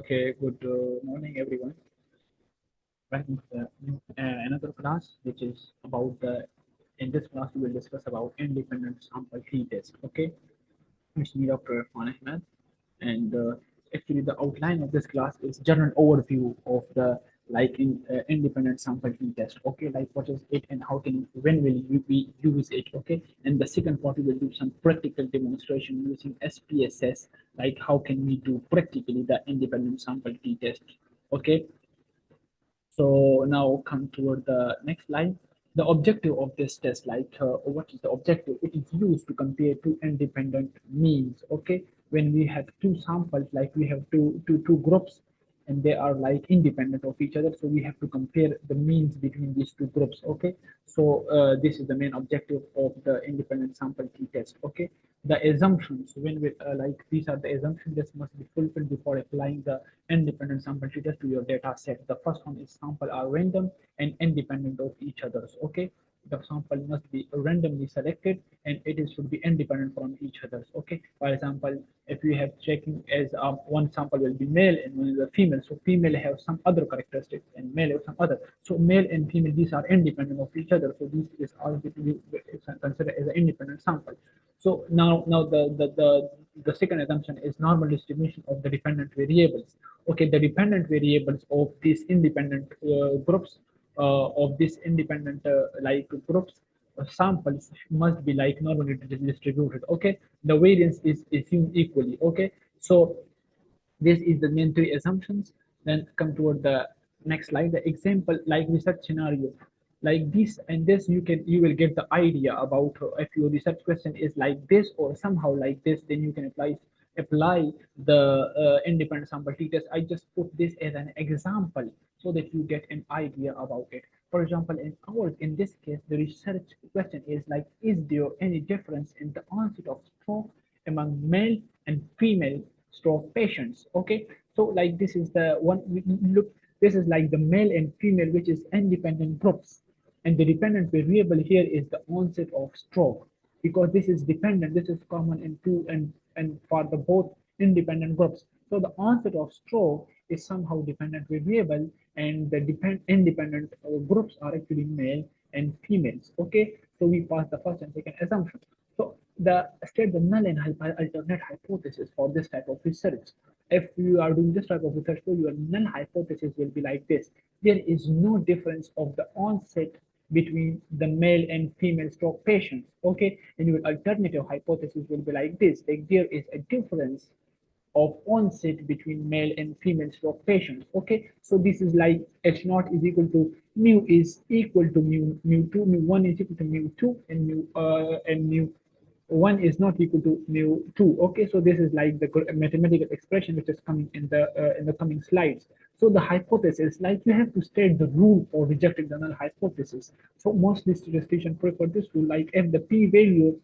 Okay, good morning, everyone. Welcome to another class, which is about the. In this class, we will discuss about independent sample t-test. Okay, it's me, Dr. Ahmed, and actually the outline of this class is general overview of the independent sample t-test. Okay, like what is it and how can when will we use it? Okay, and the second part we will do some practical demonstration using SPSS, like how can we do practically the independent sample t-test. Okay, so now come toward the next slide. The objective of this test, what is the objective? It is used to compare two independent means. Okay, when we have two samples, like we have two groups, and they are like independent of each other. So we have to compare the means between these two groups. Okay, so this is the main objective of the independent sample t-test. Okay, the assumptions when we these are the assumptions that must be fulfilled before applying the independent sample t-test to your data set. The first one is sample are random and independent of each others. Okay, the sample must be randomly selected and it is should be independent from each others. Okay, for example, if we have checking as one sample will be male and one is a female, so female have some other characteristics and male have some other. So male and female, these are independent of each other, so this is already considered as an independent sample. So now the second assumption is normal distribution of the dependent variables. Okay, the dependent variables of these independent groups of these independent groups samples must be like normally distributed. Okay, the variance is assumed equally. Okay, so this is the main three assumptions. Then come toward the next slide, the example like research scenario like this and this, you will get the idea about if your research question is like this or somehow like this, then you can apply the independent sample t-test. I just put this as an example so that you get an idea about it. For example, in this case, the research question is like, is there any difference in the onset of stroke among male and female stroke patients? Okay, so like this is the one. Look, this is like the male and female, which is independent groups, and the dependent variable here is the onset of stroke, because this is dependent. This is common in two and for the both independent groups. So the onset of stroke is somehow dependent variable, and the independent groups are actually male and females. Okay, so we pass the first and second assumption. So the state the null and alternate hypothesis for this type of research. If you are doing this type of research, so your null hypothesis will be like this: there is no difference of the onset between the male and female stroke patients. Okay, and your alternative hypothesis will be like this: like there is a difference of onset between male and female stroke patients. Okay, so this is like H naught is equal to mu is equal to mu2, mu1 is equal to mu2, and mu1 is not equal to mu2. Okay, so this is like the mathematical expression which is coming in the coming slides. So the hypothesis, like you have to state the rule for rejecting the null hypothesis. So mostly statisticians prefer this rule, like if the p-value,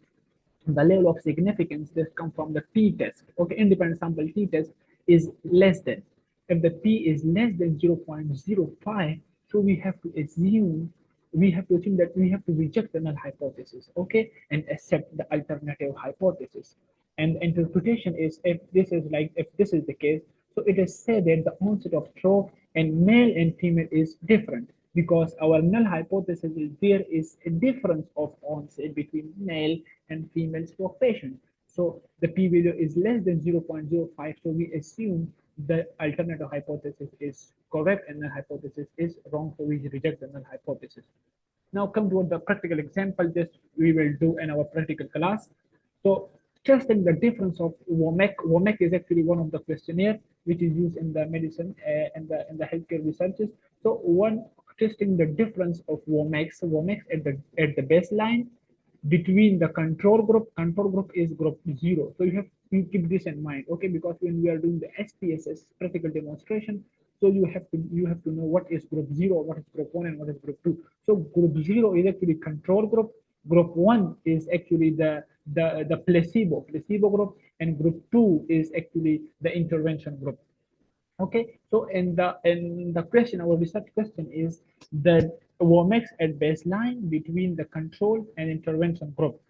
the level of significance that come from the t-test, okay, independent sample t-test is less than. If the p is less than 0.05, so we have to assume that we have to reject the null hypothesis, okay, and accept the alternative hypothesis. And interpretation is, if this is the case, so it is said that the onset of stroke and male and female is different, because our null hypothesis is there is a difference of onset between male and female stroke patients. So the p-value is less than 0.05, so we assume the alternative hypothesis is correct and the hypothesis is wrong, so we reject the null hypothesis. Now come to the practical example. This we will do in our practical class. So testing the difference of WOMAC. WOMAC is actually one of the questionnaire which is used in the medicine and the healthcare researches. So one, testing the difference of WOMACs. WOMACs at the baseline between the control group. Control group is group 0. So you keep this in mind, okay? Because when we are doing the SPSS practical demonstration, so you have to know what is group 0, what is group 1, and what is group 2. So group 0 is actually control group. Group 1 is actually the placebo group, and group 2 is actually the intervention group. Okay, so in the question, our research question is the WOMAX at baseline between the control and intervention group.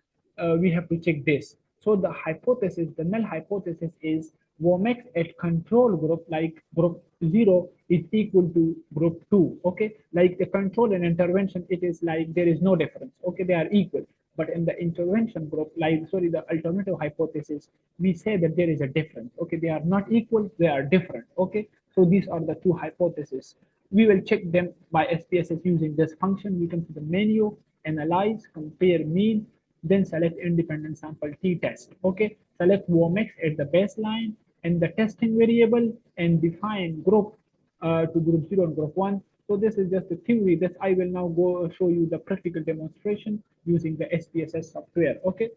We have to check this. So the hypothesis, the null hypothesis is Womex at control group, like group 0 is equal to group 2. Okay, like the control and intervention, it is like there is no difference. Okay, they are equal. But in the intervention group, like sorry, the alternative hypothesis, we say that there is a difference. Okay, they are not equal, they are different. Okay, so these are the two hypotheses. We will check them by SPSS using this function. We come to the menu, analyze, compare mean, then select independent sample t-test. Okay, select Womex at the baseline and the testing variable and define group to group 0 and group 1. So this is just a theory that I will now go show you the practical demonstration using the SPSS software. Okay,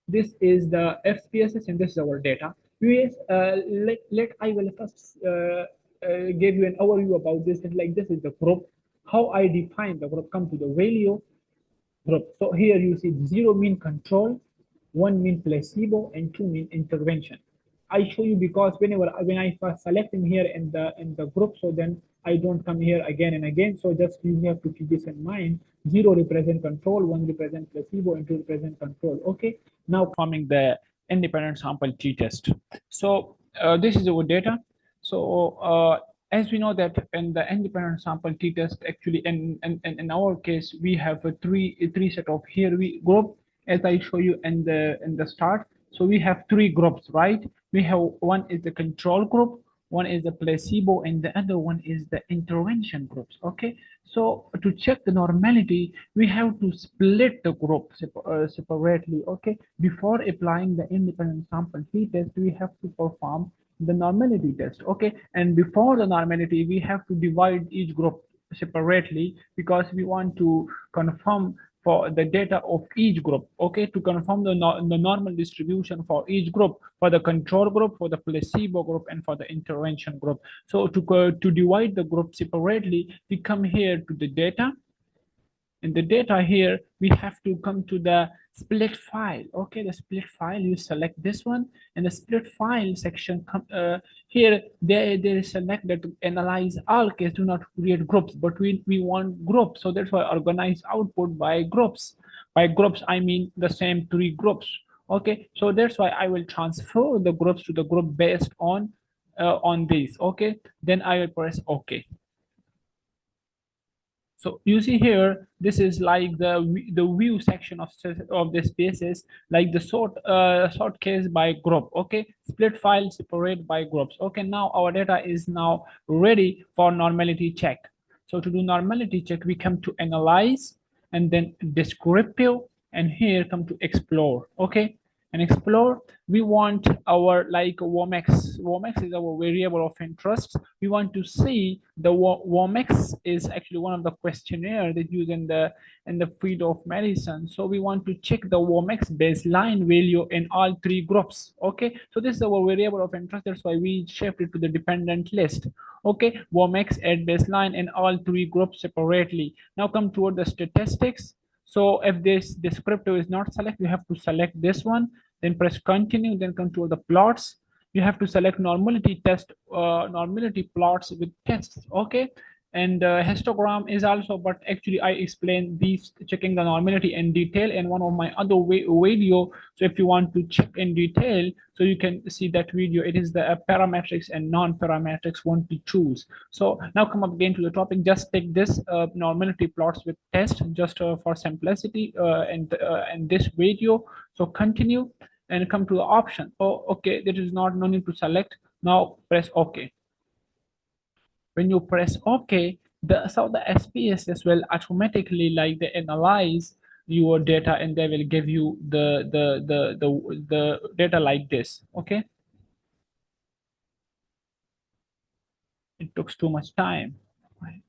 this is the SPSS and this is our data. Yes, I will first give you an overview about this. Like this is the group. How I define the group, come to the value group. So here you see 0 mean control, 1 mean placebo, and 2 mean intervention. I show you because when I first select him here in the group, so then I don't come here again and again. So just you have to keep this in mind. 0 represent control, 1 represent placebo, and 2 represent control. Okay. Now forming the independent sample t-test. So this is our data. So as we know that in the independent sample t-test, actually in our case, we have a three set of here we group, as I show you in the start. So we have three groups, right? We have one is the control group, one is the placebo, and the other one is the intervention groups. Okay, so to check the normality, we have to split the group separately. Okay, before applying the independent sample t-test, we have to perform the normality test. Okay, and before the normality, we have to divide each group separately because we want to confirm for the data of each group. Okay, to confirm the normal distribution for each group, for the control group, for the placebo group, and for the intervention group. So to divide the group separately, we come here to the data. In the data here, we have to come to the split file. Okay, the split file, you select this one, and the split file section here they select that to analyze all case, do not create groups, but we want groups. So that's why organize output by groups. By groups, I mean the same three groups. Okay, so that's why I will transfer the groups to the group based on this. Okay, then I will press OK. So you see here, this is like the view section of the spaces, like the sort case by group. Okay, split file separate by groups. Okay, now our data is now ready for normality check. So to do normality check, we come to analyze and then descriptive, and here come to explore. Okay, and explore, we want our like Womex. Womex is our variable of interest. We want to see the Womex is actually one of the questionnaire that used in the field of medicine. So we want to check the Womex baseline value in all three groups. Okay, so this is our variable of interest. That's why we shift it to the dependent list. Okay, Womex at baseline in all three groups separately. Now come toward the statistics. So if this descriptive is not selected, you have to select this one, then press continue, then come to the plots. You have to select normality test, normality plots with tests. Okay, and histogram is also, but actually I explained these checking the normality in detail in one of my other video. So if you want to check in detail, so you can see that video. It is the parametrics and non-parametrics want to choose. So now come up again to the topic. Just take this normality plots with test just for simplicity and this video. So continue and come to the option. Oh, okay, that is not no need to select. Now press OK. When you press OK, the SPSS will automatically like they analyze your data and they will give you the data like this. Okay. It took too much time.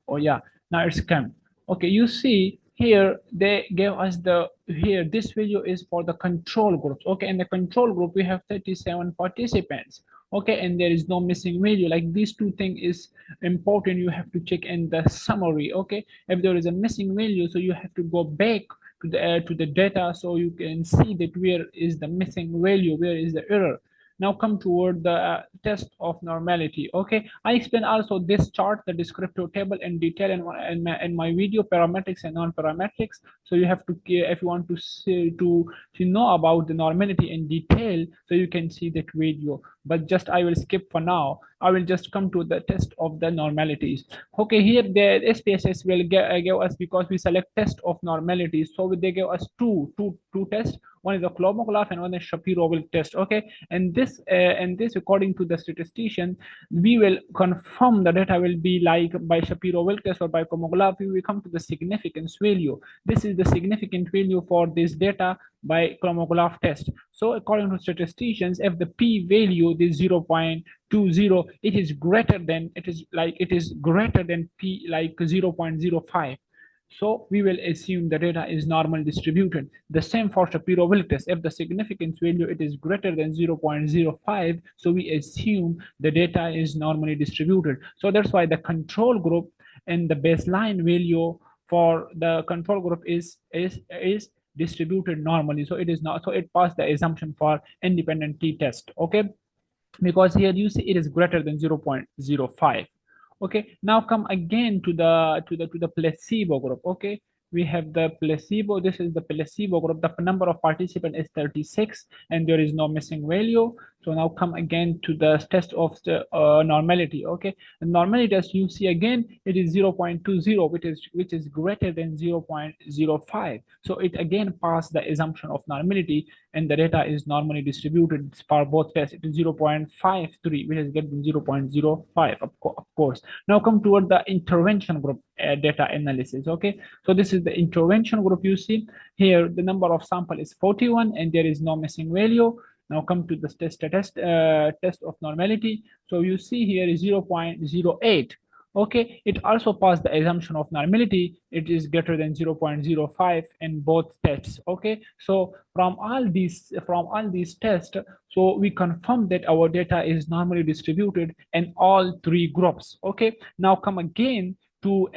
Oh yeah, now it's come. Okay, you see here they gave us here this video is for the control groups. Okay, in the control group we have 37 participants. Okay, and there is no missing value. Like these two things is important. You have to check in the summary. Okay, if there is a missing value, so you have to go back to the data so you can see that where is the missing value, where is the error. Now come toward the test of normality. Okay, I explain also this chart, the descriptive table in detail in my video, parametrics and non-parametrics. So you have to, if you want to see, to know about the normality in detail, so you can see that video, but just I will skip for now. I will just come to the test of the normalities. Okay, here the SPSS will give us, because we select test of normalities, so they give us two tests. One is a Kolmogorov and one is Shapiro-Wilk test. Okay, and this according to the statistician, we will confirm the data will be like by Shapiro-Wilk test or by Kolmogorov. We will come to the significance value. This is the significant value for this data by Kolmogorov test. So according to statisticians, if the p value is 0.20, it is greater than, it is greater than p like 0.05. So we will assume the data is normal distributed. The same for Shapiro-Wilk test. If the significance value it is greater than 0.05, so we assume the data is normally distributed. So that's why the control group and the baseline value for the control group is distributed normally. So it is not, so it passed the assumption for independent t-test. Okay, because here you see it is greater than 0.05. Okay, now come again to the placebo group. Okay, we have the placebo. This is the placebo group. The number of participants is 36 and there is no missing value. So now come again to the test of the normality. Okay, the normality test, you see again it is 0.20, which is greater than 0.05. So it again passed the assumption of normality and the data is normally distributed for both tests. It is 0.53, which is greater than 0.05, of course. Now come toward the intervention group data analysis. Okay, so this is the intervention group. You see here the number of sample is 41 and there is no missing value. Now come to the test of normality. So you see here is 0.08. Okay, it also passed the assumption of normality. It is greater than 0.05 in both tests. Okay, so from all these tests, so we confirm that our data is normally distributed in all three groups. Okay, now come again to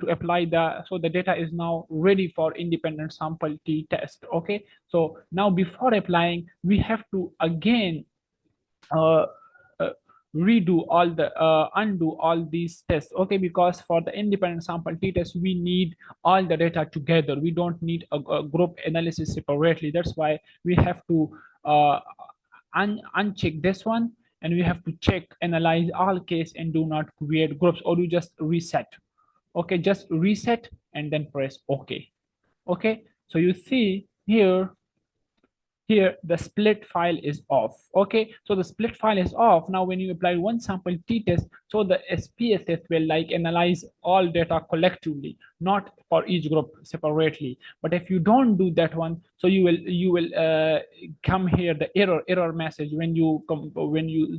apply so the data is now ready for independent sample t-test. Okay, so now before applying, we have to again uh, uh, redo all the undo all these tests. Okay, because for the independent sample t-test we need all the data together. We don't need a group analysis separately. That's why we have to uncheck this one, and we have to check analyze all case and do not create groups, or you just reset. Okay, just reset and then press OK. Okay, so you see here the split file is off. Okay, so the split file is off. Now when you apply one sample t-test, so the SPSS will like analyze all data collectively, not for each group separately. But if you don't do that one, so you will come here the error message when you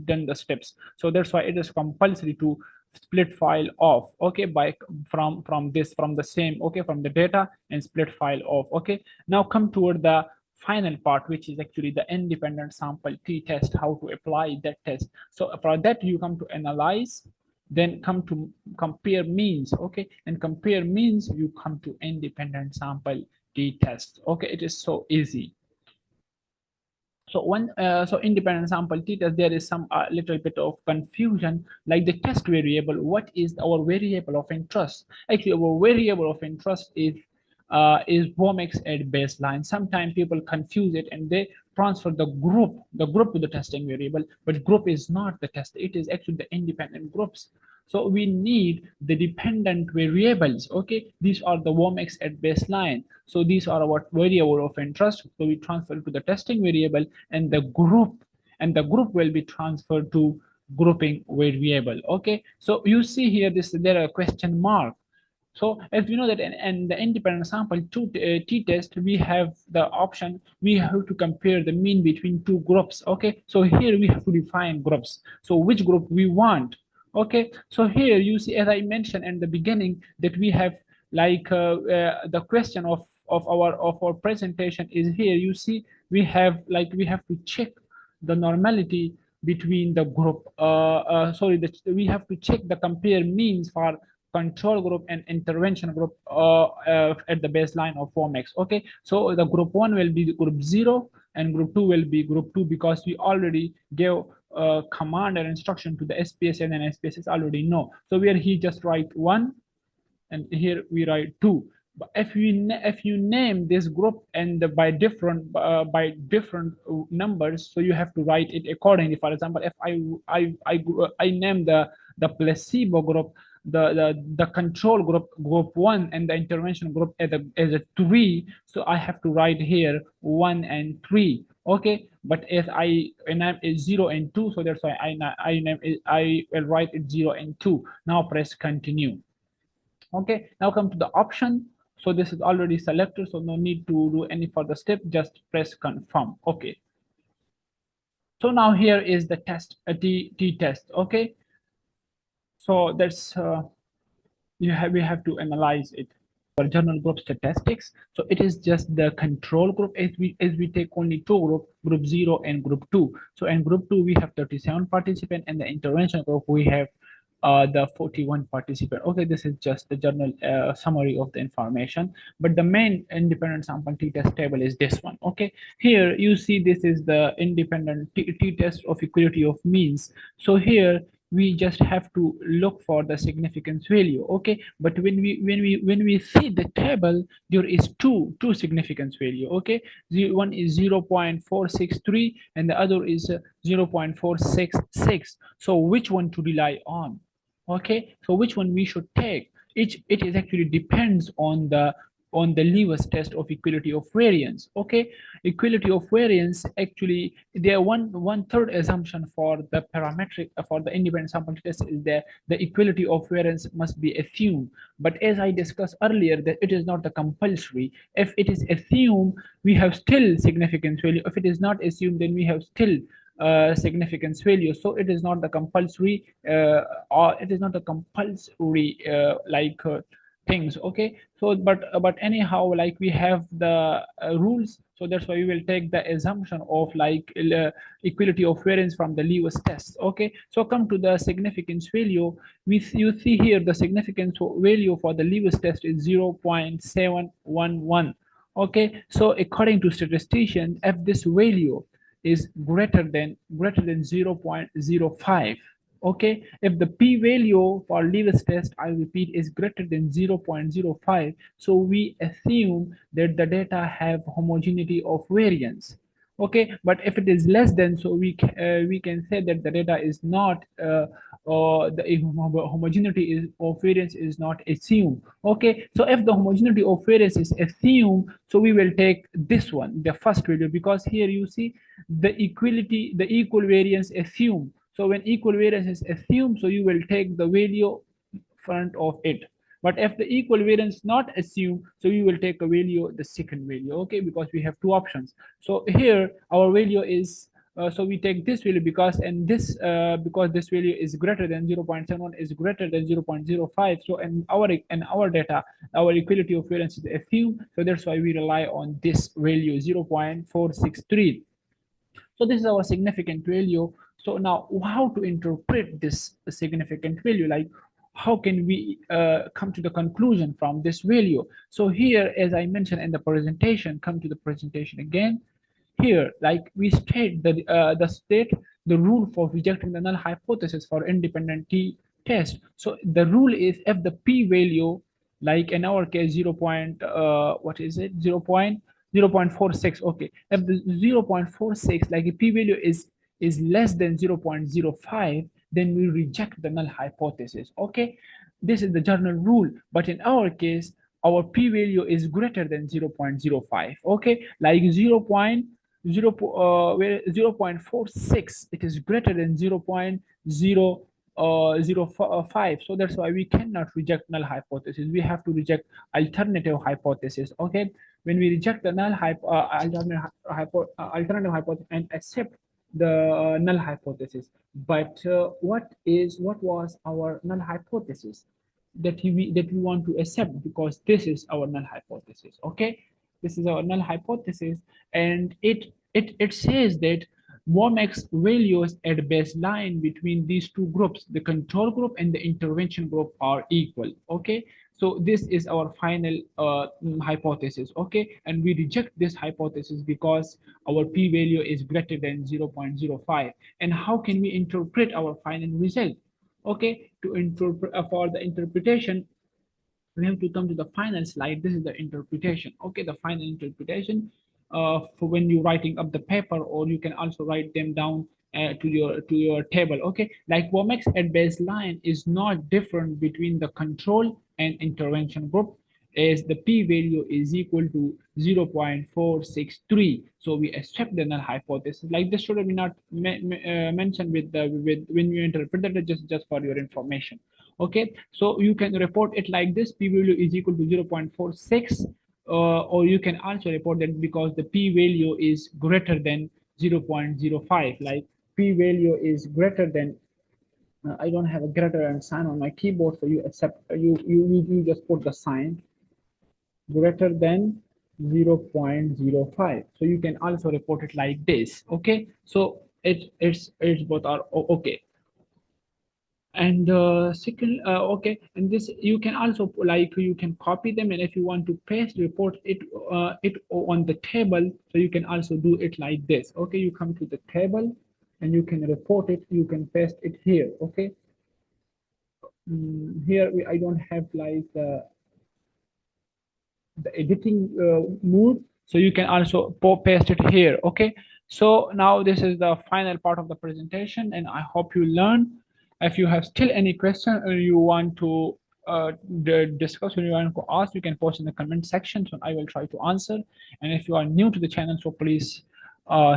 done the steps. So that's why it is compulsory to split file off. Okay, by from the same, okay, from the data and split file off. Okay, now come toward the final part, which is actually the independent sample t-test, how to apply that test. So for that you come to analyze, then come to compare means. Okay, and compare means, you come to independent sample t-test. Okay, it is so easy. So so independent sample t-test, there is some little bit of confusion, like the test variable. What is our variable of interest? Actually, our variable of interest is Womex at baseline. Sometimes people confuse it and they transfer the group to the testing variable, but group is not the test. It is actually the independent groups. So we need the dependent variables. Okay, these are the Womex at baseline. So these are our variable of interest. So we transfer to the testing variable, and the group will be transferred to grouping variable. Okay, so you see here there are a question mark. So as we know that in the independent sample t-test, we have the option, we have to compare the mean between two groups. Okay, so here we have to define groups. So which group we want. Okay, so here you see, as I mentioned in the beginning, that we have like the question of our presentation is here. You see, we have to check the normality between the group. We have to check the compare means for control group and intervention group at the baseline of Womex. Okay, so the group 1 will be the group 0, and group 2 will be group 2 because we already gave command and instruction to the SPSS, and SPSS already know. So where he just write 1 and here we write 2. But if you name this group and by different numbers, so you have to write it accordingly. For example, if I name the placebo group, the control group group 1, and the intervention group as a 3, so I have to write here 1 and 3. Okay, but if I name it 0 and 2, so that's why I will write it 0 and 2. Now press continue. Okay, now come to the option. So this is already selected, so no need to do any further step, just press confirm. Okay, so now here is the test, a t test. Okay, so that's we have to analyze it. For journal group statistics, so it is just the control group, as we take only two group 0 and group 2. So in group 2 we have 37 participants, and the intervention group we have the 41 participant. Okay, this is just the journal summary of the information, but the main independent sample t-test table is this one. Okay, here you see this is the independent t-test of equality of means. So here we just have to look for the significance value. Okay, but when we see the table, there is two significance value. Okay, one is 0.463 and the other is 0.466. So which one to rely on? Okay, so which one we should take? It is actually depends on the Lewis test of equality of variance. Okay, equality of variance, actually there one third assumption for the parametric for the independent sample test is that the equality of variance must be assumed. But as I discussed earlier, that it is not the compulsory. If it is assumed, we have still significance value. If it is not assumed, then we have still significance value. So it is not the compulsory or it is not the compulsory things. Okay, so but anyhow, like we have the rules, so that's why we will take the assumption of equality of variance from the Lewis test. Okay, so come to the significance value. You see here the significance value for the Lewis test is 0.711. Okay, so according to statisticians, if this value is greater than 0.05. Okay, if the p-value for Lewis test, I repeat, is greater than 0.05, so we assume that the data have homogeneity of variance. Okay, but if it is less than, so we can say that the data is not the homogeneity of variance is not assumed. Okay, so if the homogeneity of variance is assumed, so we will take this one, the first value, because here you see the equal variance assumed. So when equal variance is assumed, so you will take the value front of it. But if the equal variance not assumed, so you will take a value, the second value. Okay, because we have two options. So here our value is so we take this value because because this value is greater than 0.71 is greater than 0.05. So in our data, our equality of variance is assumed. So that's why we rely on this value 0.463. So this is our significant value. So now how to interpret this significant value? Like how can we come to the conclusion from this value? So here, as I mentioned in the presentation, come to the presentation again. Here, like we state the rule for rejecting the null hypothesis for independent t-test. So the rule is if the p-value, like in our case 0. What is it? 0.46. Okay, if the 0.46, like a p-value is less than 0.05, then we reject the null hypothesis. Okay, this is the general rule, but in our case our p-value is greater than 0.05. Okay, like 0.46, it is greater than 0.005. So that's why we cannot reject null hypothesis. We have to reject alternative hypothesis. Okay, when we reject the null alternative hypothesis and accept the null hypothesis. But what was our null hypothesis that we want to accept, because this is our null hypothesis. Okay, this is our null hypothesis, and it says that Womack's values at baseline between these two groups, the control group and the intervention group, are equal. Okay, So this is our final hypothesis, okay? And we reject this hypothesis because our p-value is greater than 0.05. And how can we interpret our final result? Okay, to interpret for the interpretation, we have to come to the final slide. This is the interpretation. Okay, the final interpretation for when you're writing up the paper, or you can also write them down to your table. Okay, like WOMAX at baseline is not different between the control and intervention group, as the p-value is equal to 0.463. So we accept the null hypothesis. Like this should have been not mentioned with the with when you interpret it, just for your information. Okay, so you can report it like this: p-value is equal to 0.46, or you can also report that because the p-value is greater than 0.05, like p-value is greater than I don't have a greater than sign on my keyboard, so you accept you just put the sign greater than 0.05. So you can also report it like this. Okay, so it's both are okay. And second, okay, and this you can also, like, you can copy them, and if you want to paste report it it on the table, so you can also do it like this. Okay, you come to the table and you can report it, you can paste it here. Okay, here I don't have like the editing mode, so you can also paste it here. Okay, so now this is the final part of the presentation, and I hope you learn. If you have still any question, or you want to discuss, or you want to ask, you can post in the comment section, so I will try to answer. And if you are new to the channel, so please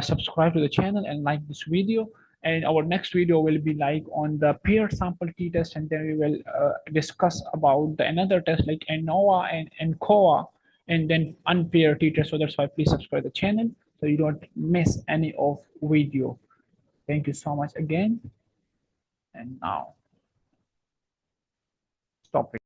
subscribe to the channel and like this video. And our next video will be like on the pair sample t-test, and then we will discuss about the another test like ANOVA and ANCOA, and then unpaired t-test. So that's why please subscribe the channel so you don't miss any of video. Thank you so much again. And now stop it.